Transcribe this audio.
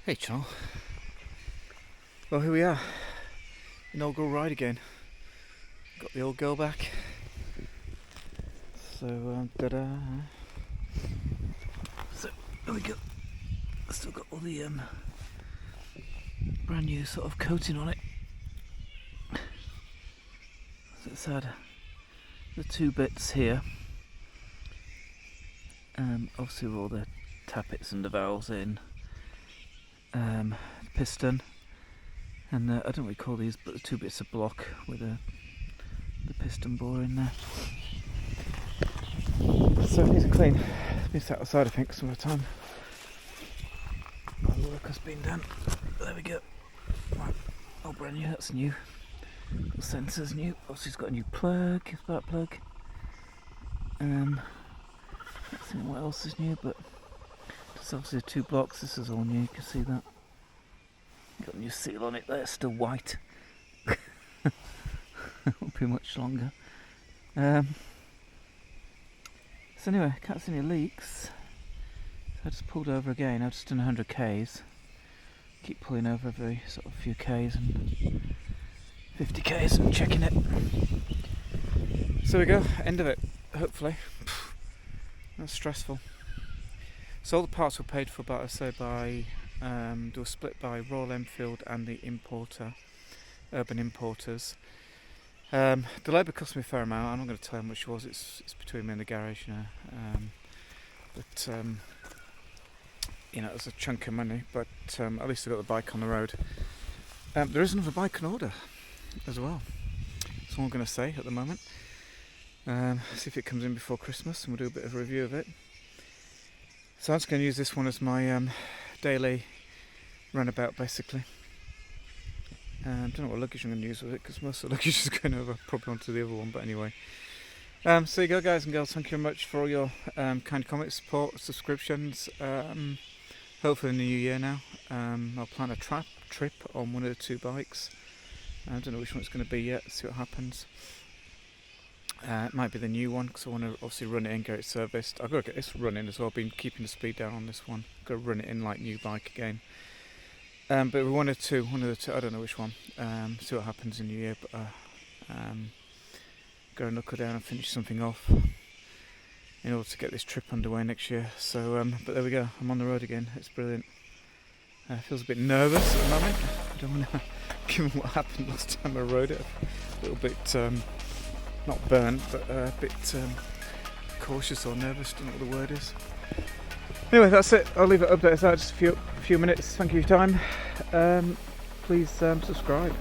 Hey channel. Well, here we are. Inaugural ride again. Got the old girl back. So, ta-da. So, there we go. Still got all the brand new sort of coating on it. So it's had the two bits here. Obviously with all the tappets and the valves in. Piston and I don't know what you call these, but the two bits of block with the piston bore in there. So it needs a clean. It's been sat outside I think some of the time. All the work has been done. There we go. Right. Oh, brand new, that's new. The sensor's new. Obviously it's got a new plug, spark plug. Let's see what else is new, but there's obviously the two blocks, this is all new, you can see that. Got a new seal on it there, still white. Won't be much longer. So anyway, can't see any leaks. So I just pulled over again, I've just done 100 Ks. Keep pulling over every sort of few Ks and 50 Ks and checking it. So there we go, end of it, hopefully. That's stressful. So all the parts were paid for by, they were split by Royal Enfield and the importer, Urban Importers. The labour cost me a fair amount. I'm not going to tell you how much it was. It's between me and the garage now. But you know, it was a chunk of money. But at least I got the bike on the road. There is another bike in order as well. That's all I'm going to say at the moment. See if it comes in before Christmas, and we'll do a bit of a review of it. So I'm just going to use this one as my daily runabout basically. Don't know what luggage I'm going to use with it because most of the luggage is going over probably onto the other one, but anyway. So there you go guys and girls, thank you very much for all your kind comments, support, subscriptions. Hopefully in the new year now. I'll plan a trip on one of the two bikes. I don't know which one it's going to be yet, see what happens. It might be the new one because I want to obviously run it in, get it serviced. I've got to get this running as well. I've been keeping the speed down on this one. Got to run it in like new bike again. But one of the two, I don't know which one. See what happens in the new year. But go and knuckle down and finish something off in order to get this trip underway next year. So, but there we go. I'm on the road again. It's brilliant. Feels a bit nervous at the moment. I don't want to, given what happened last time I rode it, a little bit. Not burnt, but a bit cautious or nervous, don't know what the word is. Anyway, that's it. I'll leave it updates out just a few minutes. Thank you for your time. Please subscribe.